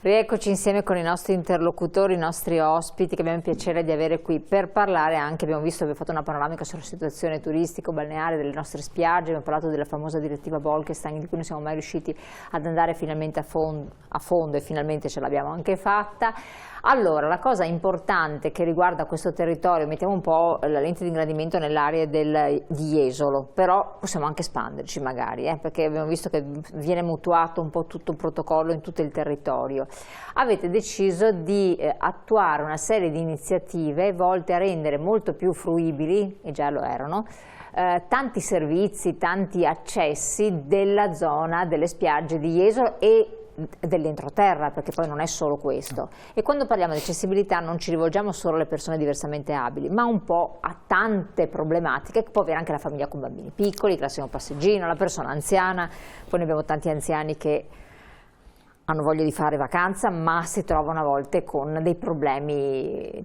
Rieccoci insieme con i nostri interlocutori, i nostri ospiti che abbiamo il piacere di avere qui per parlare anche, abbiamo visto, abbiamo fatto una panoramica sulla situazione turistico-balneare delle nostre spiagge, abbiamo parlato della famosa direttiva Bolkestein di cui non siamo mai riusciti ad andare finalmente a fondo e finalmente ce l'abbiamo anche fatta. Allora, la cosa importante che riguarda questo territorio, mettiamo un po' la lente di ingrandimento nell'area di Jesolo, però possiamo anche espanderci magari, perché abbiamo visto che viene mutuato un po' tutto il protocollo in tutto il territorio. Avete deciso di attuare una serie di iniziative volte a rendere molto più fruibili, e già lo erano, tanti servizi, tanti accessi della zona delle spiagge di Jesolo e dell'entroterra, perché poi non è solo questo. E quando parliamo di accessibilità non ci rivolgiamo solo alle persone diversamente abili, ma un po' a tante problematiche, che può avere anche la famiglia con bambini piccoli, il classico passeggino, la persona anziana. Poi noi abbiamo tanti anziani che hanno voglia di fare vacanza, ma si trovano a volte con dei problemi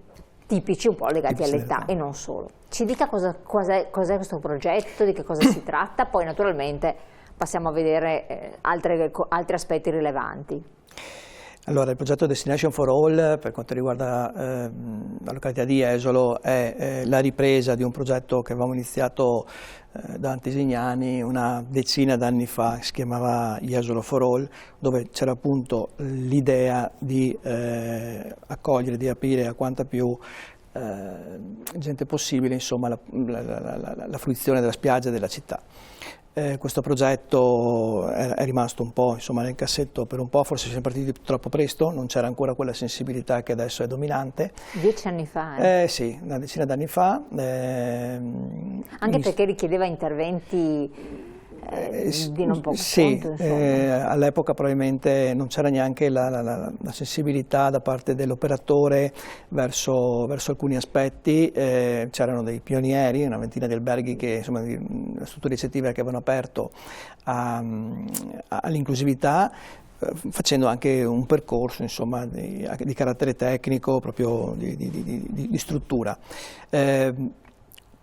tipici un po' legati all'età e non solo. Ci dica cos'è questo progetto, di che cosa si tratta, poi naturalmente passiamo a vedere altri aspetti rilevanti. Allora, il progetto Destination for All per quanto riguarda la località di Jesolo è la ripresa di un progetto che avevamo iniziato da Antesignani una decina d'anni fa, si chiamava Jesolo for All, dove c'era appunto l'idea di accogliere, di aprire a quanta più gente possibile, insomma, la fruizione della spiaggia e della città. Questo progetto è rimasto un po', insomma, nel cassetto per un po', forse siamo partiti troppo presto, non c'era ancora quella sensibilità che adesso è dominante. 10 anni fa? Sì, una decina d'anni fa. Anche perché richiedeva interventi di non poco sì, conto, all'epoca probabilmente non c'era neanche la sensibilità da parte dell'operatore verso alcuni aspetti, c'erano dei pionieri, una ventina di alberghi, che, insomma, di strutture ricettive che avevano aperto all'inclusività, facendo anche un percorso, insomma, di carattere tecnico, proprio di struttura.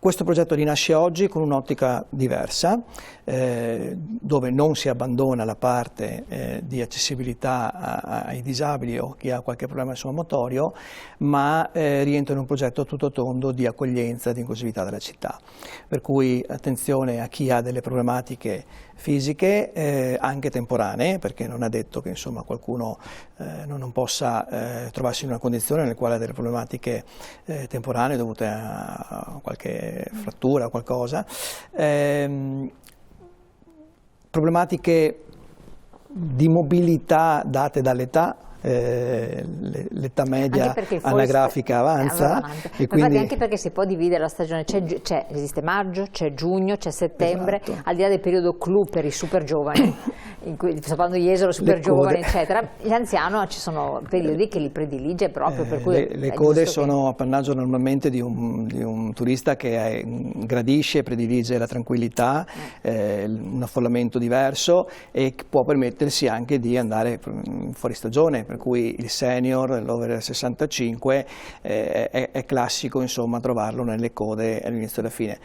Questo progetto rinasce oggi con un'ottica diversa, dove non si abbandona la parte di accessibilità ai disabili o chi ha qualche problema motorio, ma rientra in un progetto a tutto tondo di accoglienza, di inclusività della città. Per cui attenzione a chi ha delle problematiche fisiche, anche temporanee, perché non è detto che, insomma, qualcuno non possa trovarsi in una condizione nella quale ha delle problematiche temporanee dovute a qualche frattura o qualcosa. Problematiche di mobilità date dall'età, l'età media anagrafica avanza. E quindi anche perché si può dividere la stagione, esiste maggio, c'è giugno, c'è settembre, esatto. Al di là del periodo clou per i super giovani, in cui sto parlando di Jesolo, super giovani, eccetera, gli anziani ci sono periodi che li predilige proprio, per cui le code sono appannaggio normalmente di un turista che gradisce e predilige la tranquillità, un affollamento diverso, e può permettersi anche di andare fuori stagione, per cui il senior, l'over 65, è classico, insomma, trovarlo nelle code all'inizio e alla fine.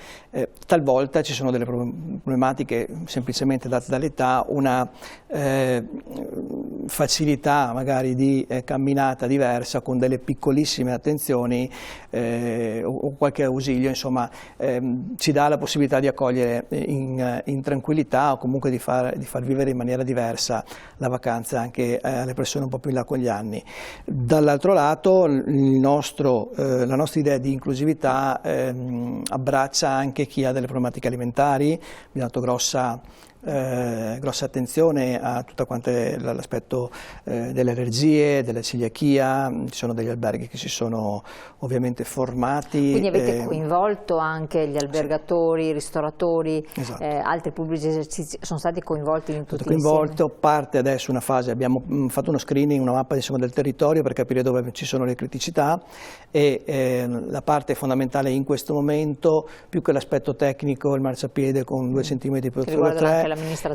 Talvolta ci sono delle problematiche semplicemente date dall'età, una facilità magari di camminata diversa con delle piccolissime attenzioni o qualche ausilio, insomma, ci dà la possibilità di accogliere in tranquillità, o comunque di far vivere in maniera diversa la vacanza anche alle persone un po' più in là con gli anni. Dall'altro lato la nostra idea di inclusività abbraccia anche chi ha delle problematiche alimentari. Abbiamo dato grossa attenzione a tutto l'aspetto delle allergie, della celiachia. Ci sono degli alberghi che si sono ovviamente formati. Quindi avete coinvolto anche gli albergatori, i ristoratori, esatto. Altri pubblici esercizi, sono stati coinvolti in tutti insieme? Parte adesso una fase, abbiamo fatto uno screening, una mappa, insomma, del territorio per capire dove ci sono le criticità, e la parte fondamentale in questo momento, più che l'aspetto tecnico, il marciapiede con 2 cm per 3,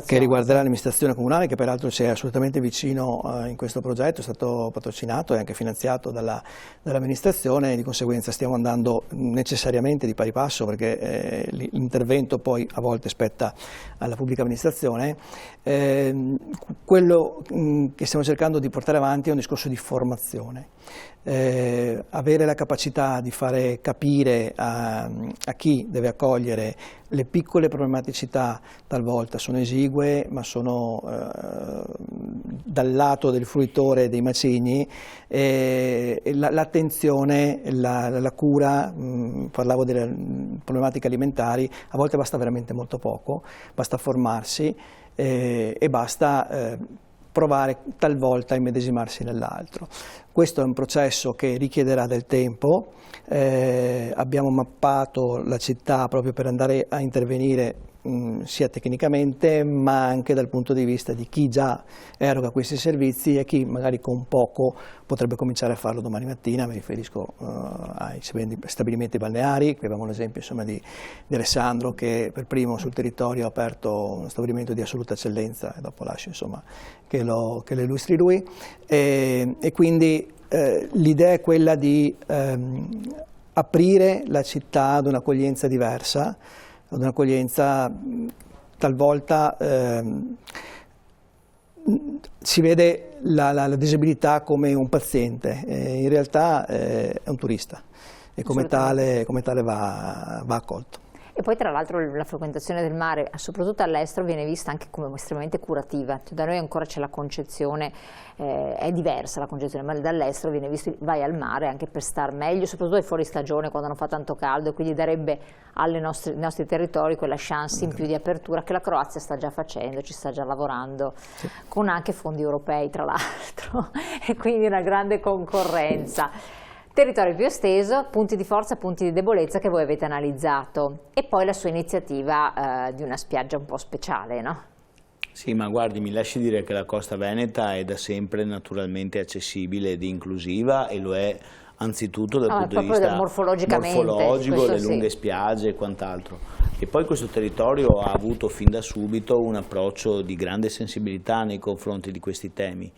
che riguarderà l'amministrazione comunale, che peraltro ci è assolutamente vicino in questo progetto, è stato patrocinato e anche finanziato dall'amministrazione, e di conseguenza stiamo andando necessariamente di pari passo, perché l'intervento poi a volte spetta alla pubblica amministrazione. Quello che stiamo cercando di portare avanti è un discorso di formazione. Avere la capacità di fare capire a chi deve accogliere le piccole problematicità, talvolta sono esigue ma sono dal lato del fruitore dei macigni, l'attenzione, la cura, parlavo delle problematiche alimentari, a volte basta veramente molto poco, basta formarsi e basta provare talvolta a immedesimarsi nell'altro. Questo è un processo che richiederà del tempo, abbiamo mappato la città proprio per andare a intervenire sia tecnicamente ma anche dal punto di vista di chi già eroga questi servizi e chi magari con poco potrebbe cominciare a farlo domani mattina. Mi riferisco ai stabilimenti balneari. Qui abbiamo l'esempio di Alessandro, che per primo sul territorio ha aperto uno stabilimento di assoluta eccellenza, e dopo lascio che lo illustri lui, e quindi l'idea è quella di aprire la città ad un'accoglienza diversa, ad un'accoglienza talvolta si vede la disabilità come un paziente, in realtà è un turista e come tale va accolto. E poi tra l'altro la frequentazione del mare, soprattutto all'estero, viene vista anche come estremamente curativa. Da noi ancora c'è la concezione, è diversa la concezione, ma dall'estero viene visto, vai al mare anche per star meglio, soprattutto ai fuori stagione, quando non fa tanto caldo, e quindi darebbe ai nostri territori quella chance in più di apertura che la Croazia sta già facendo, ci sta già lavorando, sì, con anche fondi europei tra l'altro, e quindi una grande concorrenza. Territorio più esteso, punti di forza, punti di debolezza che voi avete analizzato, e poi la sua iniziativa di una spiaggia un po' speciale, no? Sì, ma guardi, mi lasci dire che la costa veneta è da sempre naturalmente accessibile ed inclusiva, e lo è anzitutto dal punto di vista morfologico, le lunghe spiagge e quant'altro. E poi questo territorio ha avuto fin da subito un approccio di grande sensibilità nei confronti di questi temi.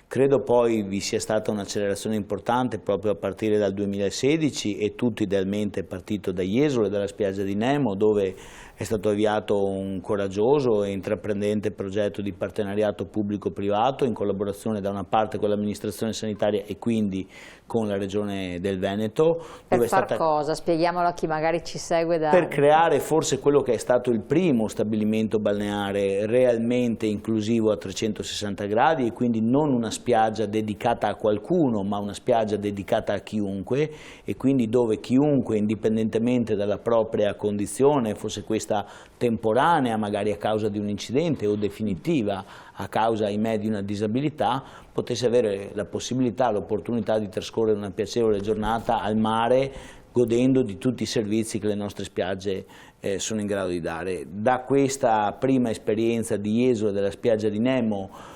Credo poi vi sia stata un'accelerazione importante proprio a partire dal 2016, e tutto idealmente è partito da Jesolo e dalla spiaggia di Nemo, dove è stato avviato un coraggioso e intraprendente progetto di partenariato pubblico-privato in collaborazione da una parte con l'amministrazione sanitaria e quindi con la Regione del Veneto. Per far cosa? Spieghiamolo a chi magari ci segue da... Per creare forse quello che è stato il primo stabilimento balneare realmente inclusivo a 360 gradi, e quindi non una spiaggia dedicata a qualcuno, ma una spiaggia dedicata a chiunque, e quindi dove chiunque, indipendentemente dalla propria condizione, fosse questa temporanea magari a causa di un incidente o definitiva a causa, ahimè, di una disabilità, potesse avere la possibilità, l'opportunità di trascorrere una piacevole giornata al mare, godendo di tutti i servizi che le nostre spiagge sono in grado di dare. Da questa prima esperienza di Jesolo e della spiaggia di Nemo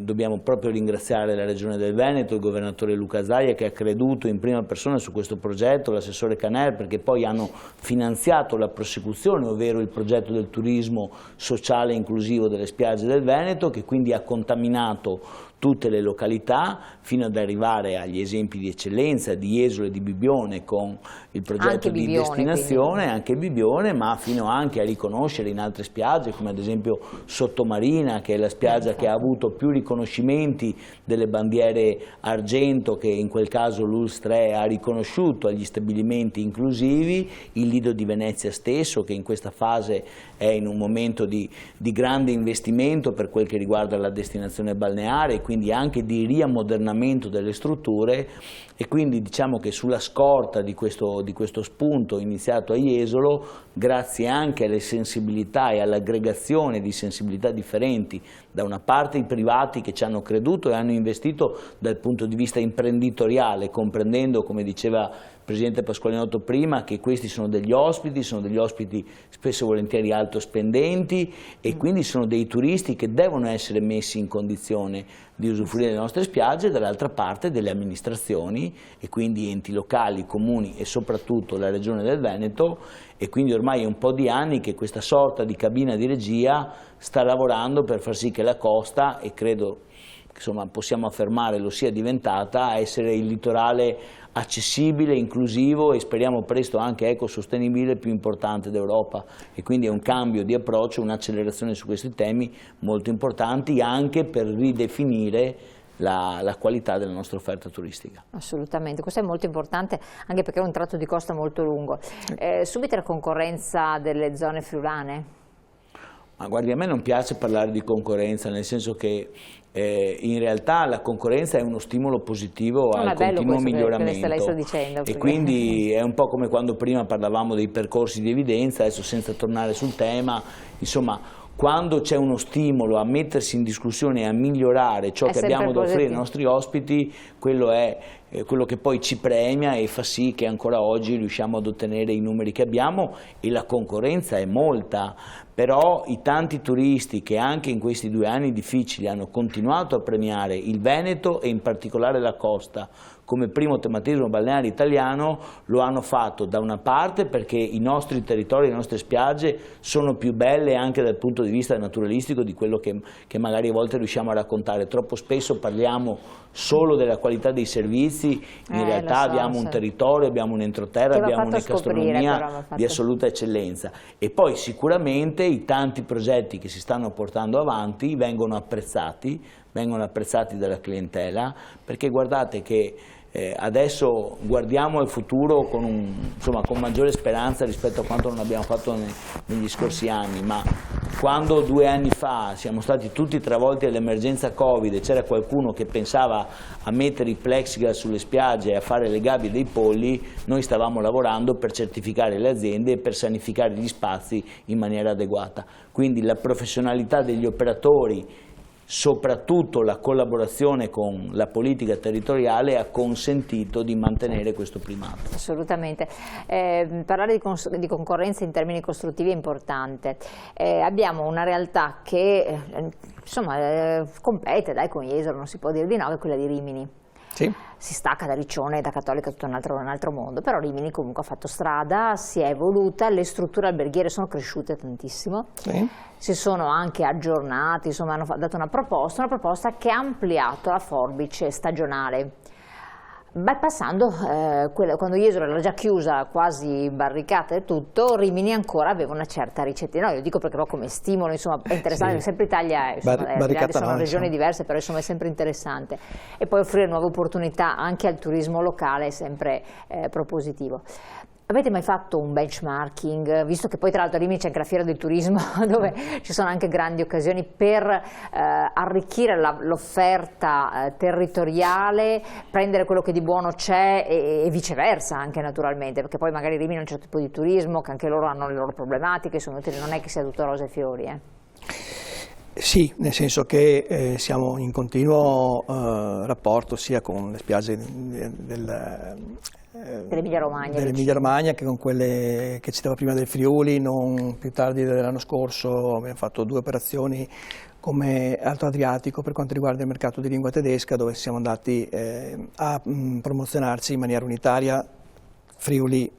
dobbiamo proprio ringraziare la Regione del Veneto, il governatore Luca Zaia, che ha creduto in prima persona su questo progetto, l'assessore Caner, perché poi hanno finanziato la prosecuzione, ovvero il progetto del turismo sociale e inclusivo delle spiagge del Veneto, che quindi ha contaminato tutte le località fino ad arrivare agli esempi di eccellenza di Jesolo e di Bibbione con il progetto di destinazione, anche Bibbione, ma fino anche a riconoscere in altre spiagge come ad esempio Sottomarina, che è la spiaggia che ha avuto più riconoscimenti delle bandiere argento, che in quel caso l'ULSS 3 ha riconosciuto agli stabilimenti inclusivi, il Lido di Venezia stesso, che in questa fase è in un momento di grande investimento per quel che riguarda la destinazione balneare, quindi anche di riammodernamento delle strutture, e quindi diciamo che sulla scorta di questo spunto iniziato a Jesolo, grazie anche alle sensibilità e all'aggregazione di sensibilità differenti, da una parte i privati che ci hanno creduto e hanno investito dal punto di vista imprenditoriale, comprendendo, come diceva Presidente Pasqualinotto prima, che questi sono degli ospiti spesso e volentieri alto spendenti, e quindi sono dei turisti che devono essere messi in condizione di usufruire delle nostre spiagge, dall'altra parte delle amministrazioni e quindi enti locali, comuni e soprattutto la Regione del Veneto, e quindi ormai è un po' di anni che questa sorta di cabina di regia sta lavorando per far sì che la costa, e credo insomma possiamo affermare lo sia diventata, a essere il litorale accessibile, inclusivo e speriamo presto anche ecosostenibile più importante d'Europa, e quindi è un cambio di approccio, un'accelerazione su questi temi molto importanti anche per ridefinire la qualità della nostra offerta turistica. Assolutamente, questo è molto importante anche perché è un tratto di costa molto lungo. Subito la concorrenza delle zone friulane? Ma guardi, a me non piace parlare di concorrenza, nel senso che in realtà la concorrenza è uno stimolo positivo al continuo miglioramento, lei sta dicendo, e quindi è un po' come quando prima parlavamo dei percorsi di evidenza, adesso senza tornare sul tema, insomma quando c'è uno stimolo a mettersi in discussione e a migliorare ciò che abbiamo da offrire ai nostri ospiti, quello è quello che poi ci premia e fa sì che ancora oggi riusciamo ad ottenere i numeri che abbiamo, e la concorrenza è molta, però i tanti turisti che anche in questi 2 anni difficili hanno continuato a premiare il Veneto e in particolare la costa come primo tematismo balneare italiano, lo hanno fatto da una parte perché i nostri territori, le nostre spiagge sono più belle anche dal punto di vista naturalistico di quello che magari a volte riusciamo a raccontare. Troppo spesso parliamo solo della qualità dei servizi, in realtà abbiamo un territorio, abbiamo un entroterra, abbiamo una gastronomia di assoluta eccellenza, e poi sicuramente i tanti progetti che si stanno portando avanti vengono apprezzati dalla clientela, perché guardate che adesso guardiamo al futuro con maggiore speranza rispetto a quanto non abbiamo fatto negli scorsi anni, ma quando 2 anni fa siamo stati tutti travolti dall'emergenza Covid e c'era qualcuno che pensava a mettere i plexiglass sulle spiagge e a fare le gabbie dei polli, noi stavamo lavorando per certificare le aziende e per sanificare gli spazi in maniera adeguata. Quindi la professionalità degli operatori, soprattutto la collaborazione con la politica territoriale, ha consentito di mantenere questo primato. Assolutamente. Parlare di concorrenza in termini costruttivi è importante. Abbiamo una realtà che compete con Jesolo, non si può dire di no, che è quella di Rimini. Sì. Si stacca da Riccione e da Cattolica, tutto un altro mondo, però Rimini comunque ha fatto strada, si è evoluta, le strutture alberghiere sono cresciute tantissimo, sì. Si sono anche aggiornati, insomma hanno dato una proposta che ha ampliato la forbice stagionale. Bypassando quando Jesolo era già chiusa, quasi barricata e tutto, Rimini ancora aveva una certa ricettina. No, io dico perché come stimolo, insomma, è interessante, sì. Sempre Italia, sono regioni diverse, però insomma è sempre interessante. E poi offrire nuove opportunità anche al turismo locale è sempre propositivo. Avete mai fatto un benchmarking, visto che poi tra l'altro a Rimini c'è anche la fiera del turismo dove ci sono anche grandi occasioni per arricchire l'offerta territoriale, prendere quello che di buono c'è e viceversa anche naturalmente, perché poi magari Rimini ha un certo tipo di turismo, che anche loro hanno le loro problematiche, non è che sia tutto rose e fiori. Sì, nel senso che siamo in continuo rapporto sia con le spiagge dell'Emilia Romagna che con quelle che citava prima del Friuli. Non più tardi dell'anno scorso abbiamo fatto 2 operazioni come Alto Adriatico per quanto riguarda il mercato di lingua tedesca, dove siamo andati a promozionarci in maniera unitaria Friuli,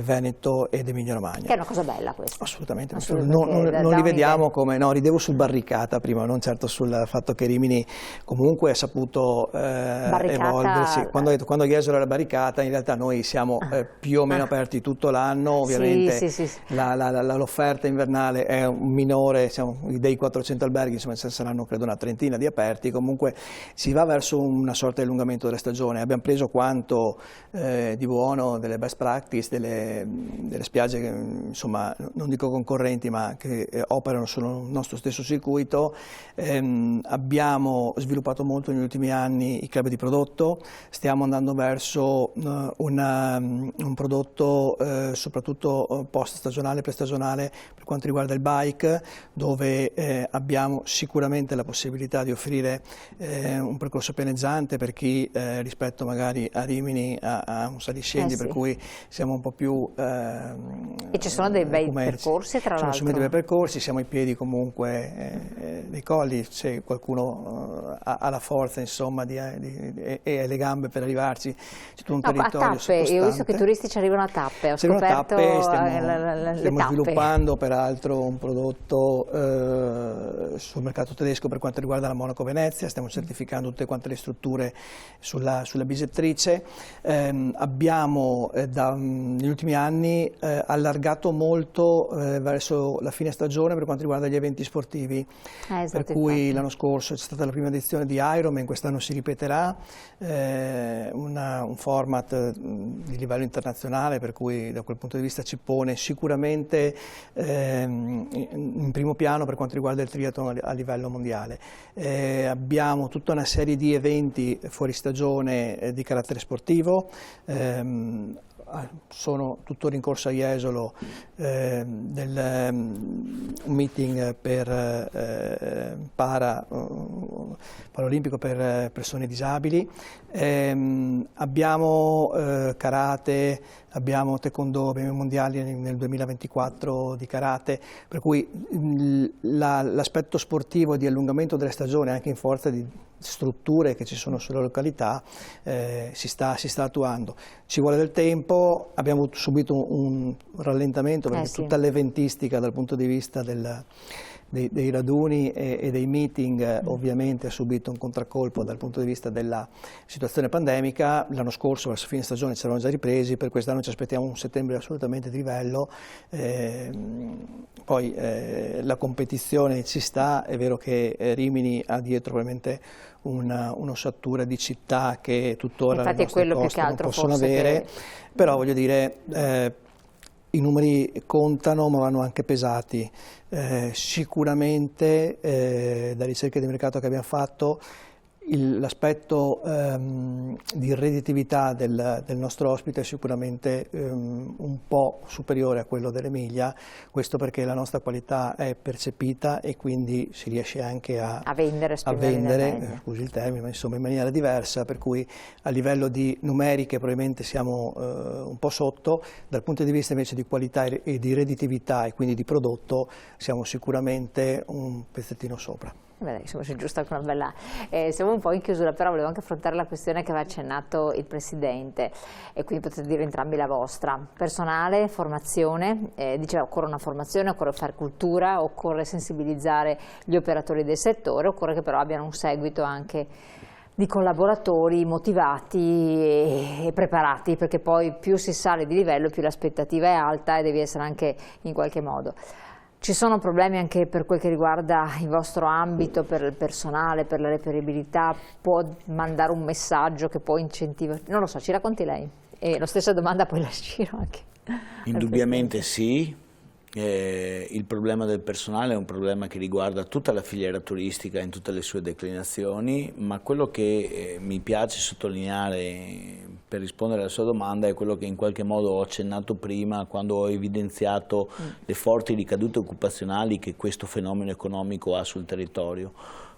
Veneto ed Emilia Romagna. Che è una cosa bella questa. Assolutamente. Non li vediamo come, no, ridevo sul barricata prima, non certo sul fatto che Rimini comunque ha saputo evolversi. Quando Jesolo era barricata, in realtà noi siamo più o meno aperti tutto l'anno, ovviamente sì. L'offerta invernale è minore, dei 400 alberghi, insomma saranno credo una trentina di aperti, comunque si va verso una sorta di allungamento della stagione. Abbiamo preso quanto di buono delle best practice, delle spiagge che, insomma, non dico concorrenti, ma che operano sul nostro stesso circuito. Abbiamo sviluppato molto negli ultimi anni i club di prodotto, stiamo andando verso un prodotto soprattutto post-stagionale, prestagionale per quanto riguarda il bike, dove abbiamo sicuramente la possibilità di offrire un percorso pianeggiante per chi rispetto magari a Rimini ha un saliscendi, per cui siamo un po' più e ci sono dei bei percorsi, tra l'altro. Sono dei bei percorsi, siamo ai piedi comunque dei colli, se qualcuno ha la forza, insomma, e le gambe per arrivarci, c'è tutto un territorio sottostante. Io ho visto che i turisti ci arrivano a tappe, ho scoperto stiamo sviluppando peraltro un prodotto sul mercato tedesco per quanto riguarda la Monaco Venezia, stiamo certificando tutte quante le strutture sulla bisettrice. Abbiamo negli ultimi anni allargato molto verso la fine stagione per quanto riguarda gli eventi sportivi, per cui l'anno scorso c'è stata la prima edizione di Ironman, quest'anno si ripeterà, un format di livello internazionale, per cui da quel punto di vista ci pone sicuramente in primo piano per quanto riguarda il triathlon a livello mondiale. Abbiamo tutta una serie di eventi fuori stagione di carattere sportivo. Sono tuttora in corso a Jesolo un meeting per paraolimpico per persone disabili. Abbiamo karate, abbiamo taekwondo, abbiamo i mondiali nel 2024 di karate, per cui l'aspetto sportivo di allungamento delle stagioni, anche in forza di strutture che ci sono sulla località, si sta attuando. Ci vuole del tempo, abbiamo subito un rallentamento perché tutta l'eventistica dal punto di vista dei raduni e dei meeting ovviamente ha subito un contraccolpo dal punto di vista della situazione pandemica. L'anno scorso verso fine stagione ci eravamo già ripresi, per quest'anno ci aspettiamo un settembre assolutamente di livello. Poi la competizione ci sta, è vero che Rimini ha dietro probabilmente un'ossatura di città che tuttora le nostre coste non possono avere, però voglio dire i numeri contano ma vanno anche pesati. Sicuramente da ricerche di mercato che abbiamo fatto l'aspetto di redditività del nostro ospite è sicuramente un po' superiore a quello dell'Emilia, questo perché la nostra qualità è percepita e quindi si riesce anche a vendere, scusi il termine, ma insomma in maniera diversa, per cui a livello di numeriche probabilmente siamo un po' sotto, dal punto di vista invece di qualità e di redditività e quindi di prodotto siamo sicuramente un pezzettino sopra. Beh, insomma, c'è giusto anche una bella... siamo un po' in chiusura, però volevo anche affrontare la questione che aveva accennato il Presidente e quindi potete dire entrambi la vostra. Personale, formazione, diceva occorre una formazione, occorre fare cultura, occorre sensibilizzare gli operatori del settore, occorre che però abbiano un seguito anche di collaboratori motivati e preparati, perché poi più si sale di livello più l'aspettativa è alta e devi essere anche in qualche modo. Ci sono problemi anche per quel che riguarda il vostro ambito, per il personale, per la reperibilità? Può mandare un messaggio che poi incentiva? Non lo so, ci racconti lei? E la stessa domanda poi la giro anche. Indubbiamente sì. Il problema del personale è un problema che riguarda tutta la filiera turistica in tutte le sue declinazioni, ma quello che mi piace sottolineare per rispondere alla sua domanda è quello che in qualche modo ho accennato prima quando ho evidenziato le forti ricadute occupazionali che questo fenomeno economico ha sul territorio.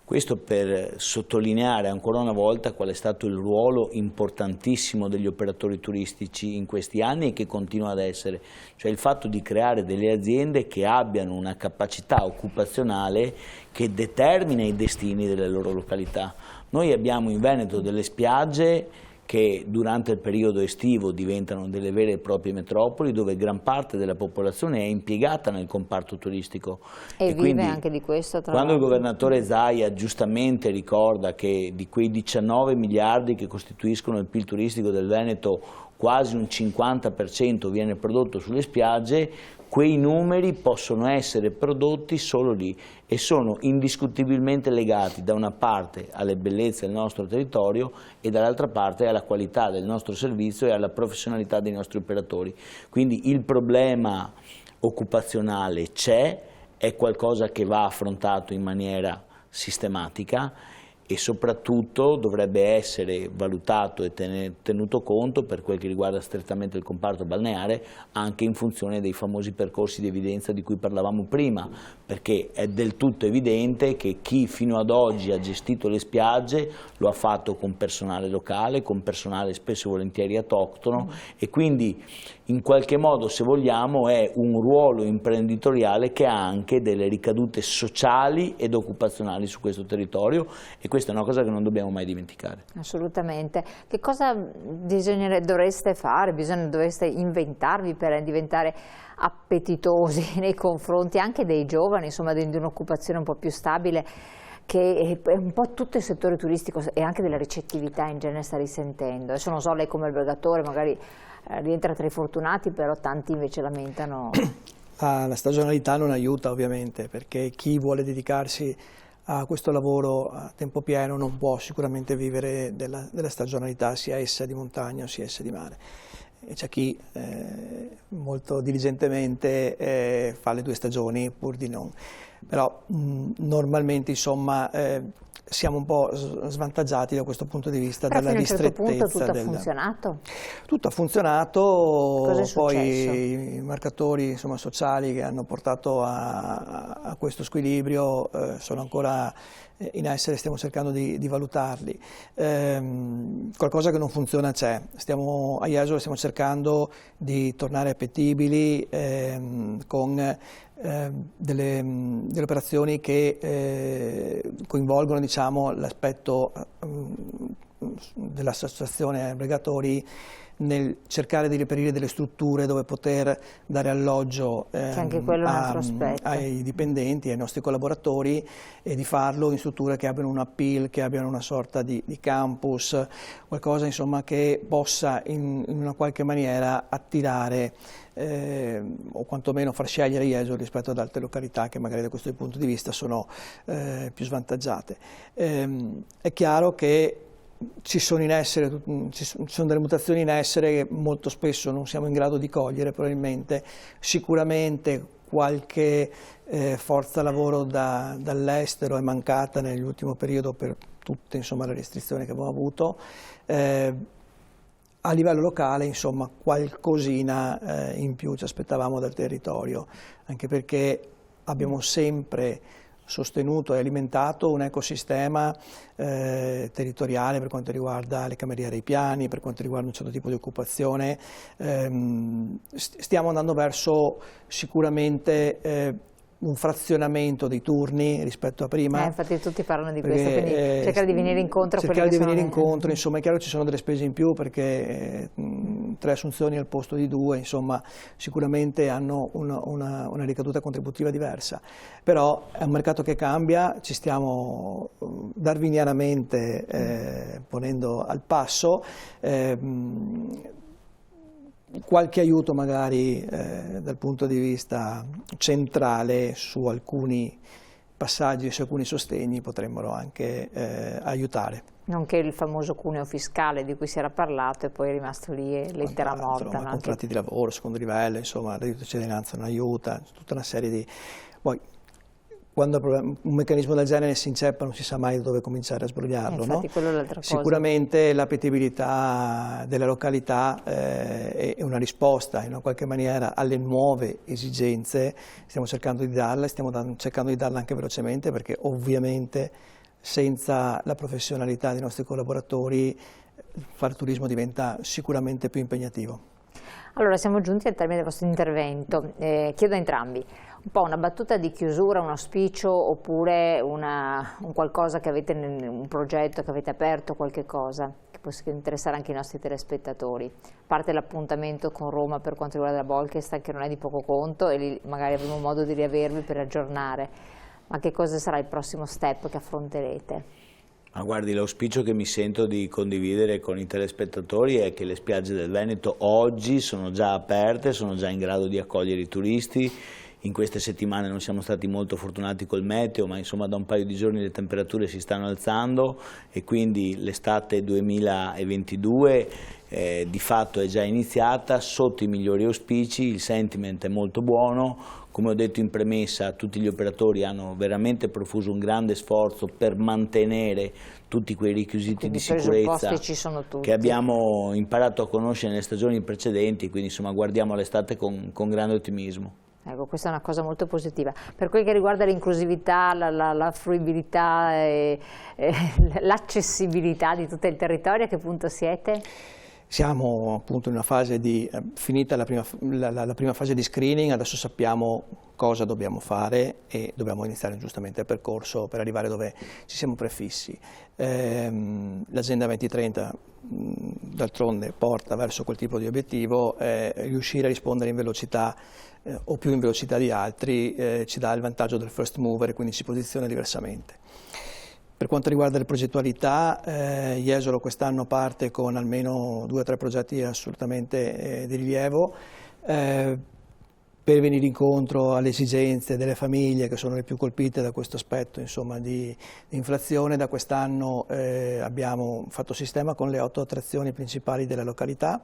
Questo per sottolineare ancora una volta qual è stato il ruolo importantissimo degli operatori turistici in questi anni e che continua ad essere, cioè il fatto di creare delle aziende che abbiano una capacità occupazionale che determina i destini delle loro località. Noi abbiamo in Veneto delle spiagge che durante il periodo estivo diventano delle vere e proprie metropoli dove gran parte della popolazione è impiegata nel comparto turistico. E vive anche di questo. Quando il governatore Zaia giustamente ricorda che di quei 19 miliardi che costituiscono il PIL turistico del Veneto quasi un 50% viene prodotto sulle spiagge, quei numeri possono essere prodotti solo lì e sono indiscutibilmente legati da una parte alle bellezze del nostro territorio e dall'altra parte alla qualità del nostro servizio e alla professionalità dei nostri operatori. Quindi il problema occupazionale c'è, è qualcosa che va affrontato in maniera sistematica e soprattutto dovrebbe essere valutato e tenuto conto, per quel che riguarda strettamente il comparto balneare, anche in funzione dei famosi percorsi di evidenza di cui parlavamo prima, perché è del tutto evidente che chi fino ad oggi ha gestito le spiagge lo ha fatto con personale locale, con personale spesso e volentieri autoctono e quindi in qualche modo, se vogliamo, è un ruolo imprenditoriale che ha anche delle ricadute sociali ed occupazionali su questo territorio e questa è una cosa che non dobbiamo mai dimenticare. Assolutamente. Che cosa dovreste fare, dovreste inventarvi per diventare appetitosi nei confronti anche dei giovani, insomma di un'occupazione un po' più stabile, che è un po' tutto il settore turistico e anche della ricettività in genere sta risentendo. Adesso non so, lei come albergatore magari rientra tra i fortunati, però tanti invece lamentano. La stagionalità non aiuta ovviamente, perché chi vuole dedicarsi a questo lavoro a tempo pieno non può sicuramente vivere della stagionalità, sia essa di montagna o sia essa di mare. E c'è chi molto diligentemente fa le 2 stagioni pur di non. Però normalmente insomma siamo un po' svantaggiati da questo punto di vista dalla ristrettezza. Fino a un certo punto tutto ha funzionato? Tutto ha funzionato, poi i marcatori insomma, sociali che hanno portato a questo squilibrio sono ancora in essere, stiamo cercando di valutarli. Qualcosa che non funziona c'è, a Jesolo stiamo cercando di tornare appetibili con delle operazioni che coinvolgono diciamo, l'aspetto dell'associazione albergatori nel cercare di reperire delle strutture dove poter dare alloggio ai dipendenti, ai nostri collaboratori e di farlo in strutture che abbiano un appeal, che abbiano una sorta di campus, qualcosa insomma che possa in una qualche maniera attirare o quantomeno far scegliere Jesolo rispetto ad altre località che magari da questo punto di vista sono più svantaggiate. È chiaro che ci sono delle mutazioni in essere che molto spesso non siamo in grado di cogliere, probabilmente, sicuramente qualche forza lavoro dall'estero è mancata nell'ultimo periodo per tutte insomma, le restrizioni che abbiamo avuto. A livello locale, insomma, qualcosina in più ci aspettavamo dal territorio, anche perché abbiamo sempre sostenuto e alimentato un ecosistema territoriale per quanto riguarda le cameriere ai piani, per quanto riguarda un certo tipo di occupazione. Stiamo andando verso sicuramente un frazionamento dei turni rispetto a prima. Infatti tutti parlano di questo, quindi cercare di venire incontro a quelli che venire incontro, insomma è chiaro che ci sono delle spese in più perché 3 assunzioni al posto di 2, insomma sicuramente hanno una ricaduta contributiva diversa, però è un mercato che cambia, ci stiamo darwinianamente ponendo al passo. Qualche aiuto magari dal punto di vista centrale su alcuni passaggi e su alcuni sostegni potremmo anche aiutare. Nonché il famoso cuneo fiscale di cui si era parlato e poi è rimasto lì lettera morta. No? Contratti di lavoro, secondo livello, insomma, il reddito di cittadinanza non aiuta, tutta una serie di... Poi, quando un meccanismo del genere si inceppa non si sa mai dove cominciare a sbrogliarlo. Infatti, no? Quello è l'altra cosa. Sicuramente l'appetibilità della località è una risposta in una qualche maniera alle nuove esigenze, stiamo cercando di darla e stiamo cercando di darla anche velocemente perché ovviamente senza la professionalità dei nostri collaboratori fare turismo diventa sicuramente più impegnativo. Allora siamo giunti al termine del vostro intervento, chiedo a entrambi un po' una battuta di chiusura, un auspicio oppure un qualcosa che avete, un progetto che avete aperto, qualche cosa che può interessare anche i nostri telespettatori. A parte l'appuntamento con Roma per quanto riguarda la Bolkestein che non è di poco conto e lì magari avremo modo di riavervi per aggiornare, ma che cosa sarà il prossimo step che affronterete? Ma guardi, l'auspicio che mi sento di condividere con i telespettatori è che le spiagge del Veneto oggi sono già aperte, sono già in grado di accogliere i turisti. In queste settimane non siamo stati molto fortunati col meteo, ma insomma da un paio di giorni le temperature si stanno alzando e quindi l'estate 2022 di fatto è già iniziata, sotto i migliori auspici, il sentiment è molto buono. Come ho detto in premessa, tutti gli operatori hanno veramente profuso un grande sforzo per mantenere tutti quei requisiti di sicurezza che abbiamo imparato a conoscere nelle stagioni precedenti, quindi insomma guardiamo l'estate con grande ottimismo. Ecco, questa è una cosa molto positiva. Per quel che riguarda l'inclusività, la fruibilità e l'accessibilità di tutto il territorio, a che punto siete? Siamo appunto in una fase di, finita la prima fase di screening, adesso sappiamo cosa dobbiamo fare e dobbiamo iniziare giustamente il percorso per arrivare dove ci siamo prefissi. L'Agenda 2030 d'altronde porta verso quel tipo di obiettivo, riuscire a rispondere in velocità o più in velocità di altri ci dà il vantaggio del first mover e quindi ci posiziona diversamente. Per quanto riguarda le progettualità, Jesolo quest'anno parte con almeno 2 o 3 progetti assolutamente di rilievo per venire incontro alle esigenze delle famiglie che sono le più colpite da questo aspetto, insomma, di inflazione. Da quest'anno abbiamo fatto sistema con le 8 attrazioni principali della località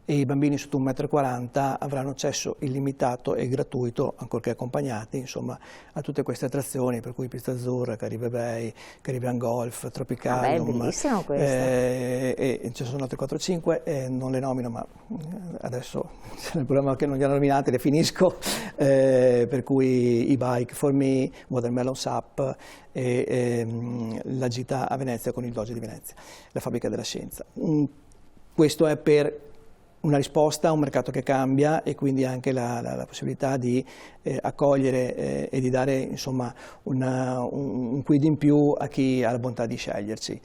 e i bambini sotto 1,40 m avranno accesso illimitato e gratuito, ancorché accompagnati, insomma, a tutte queste attrazioni, per cui Pista Azzurra, Caribe Bay, Caribbean Golf, Tropicalium, è bellissimo questo. E ci sono altre 4-5, non le nomino, ma adesso c'è il problema che non li hanno nominate, le finisco, per cui e-bike for me, Watermelon Sup e la gita a Venezia con il Doge di Venezia, la fabbrica della scienza. Questo è per una risposta a un mercato che cambia e quindi anche la possibilità di accogliere e di dare, insomma, un quid in più a chi ha la bontà di sceglierci.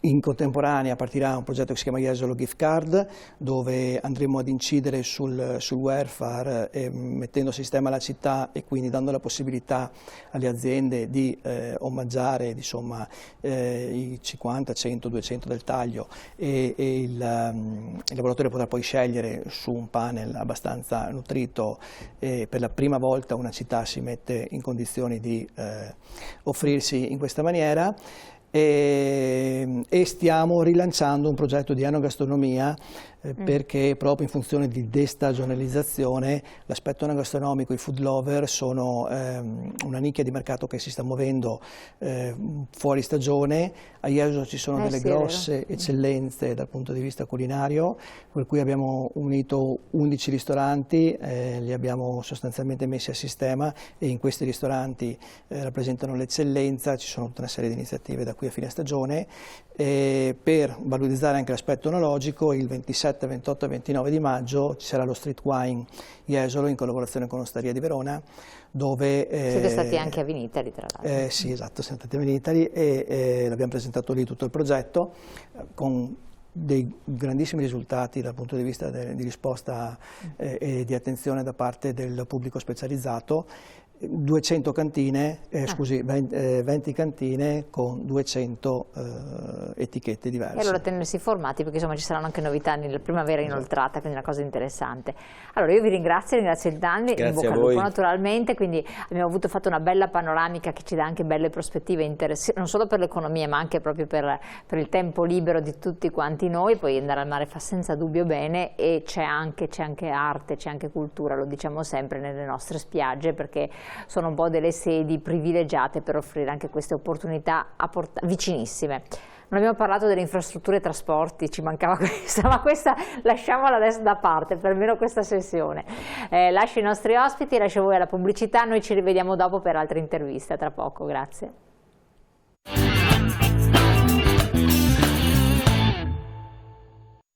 In contemporanea partirà un progetto che si chiama Jesolo Gift Card, dove andremo ad incidere sul welfare, mettendo a sistema la città e quindi dando la possibilità alle aziende di omaggiare, insomma, i 50, 100, 200 del taglio e il lavoratore potrà poi scegliere su un panel abbastanza nutrito. Per la prima volta una città si mette in condizioni di offrirsi in questa maniera. E stiamo rilanciando un progetto di enogastronomia perché proprio in funzione di destagionalizzazione l'aspetto enogastronomico, i food lover sono una nicchia di mercato che si sta muovendo fuori stagione. A Jesolo ci sono delle grosse eccellenze dal punto di vista culinario, per cui abbiamo unito 11 ristoranti, li abbiamo sostanzialmente messi a sistema e in questi ristoranti rappresentano l'eccellenza. Ci sono tutta una serie di iniziative da qui a fine stagione per valorizzare anche l'aspetto enologico. Il 27, 28 e 29 di maggio ci sarà lo Street Wine Jesolo in collaborazione con l'Osteria di Verona, dove siete stati anche a Vinitali, tra l'altro. Sì, esatto, siamo stati a Vinitali e l'abbiamo presentato lì tutto il progetto con dei grandissimi risultati dal punto di vista di risposta e di attenzione da parte del pubblico specializzato. 200 cantine, 20 cantine con 200 etichette diverse. E allora tenersi formati, perché insomma ci saranno anche novità nella primavera inoltrata, quindi una cosa interessante. Allora io vi ringrazio il Danni, in bocca al lupo naturalmente, quindi abbiamo fatto una bella panoramica che ci dà anche belle prospettive interessanti, non solo per l'economia ma anche proprio per il tempo libero di tutti quanti noi. Poi andare al mare fa senza dubbio bene e c'è anche arte, c'è anche cultura, lo diciamo sempre nelle nostre spiagge, perché sono un po' delle sedi privilegiate per offrire anche queste opportunità vicinissime. Non abbiamo parlato delle infrastrutture e trasporti, ci mancava questa, ma questa lasciamola adesso da parte, per almeno questa sessione. Lascio i nostri ospiti, lascio voi alla pubblicità, noi ci rivediamo dopo per altre interviste, tra poco, grazie.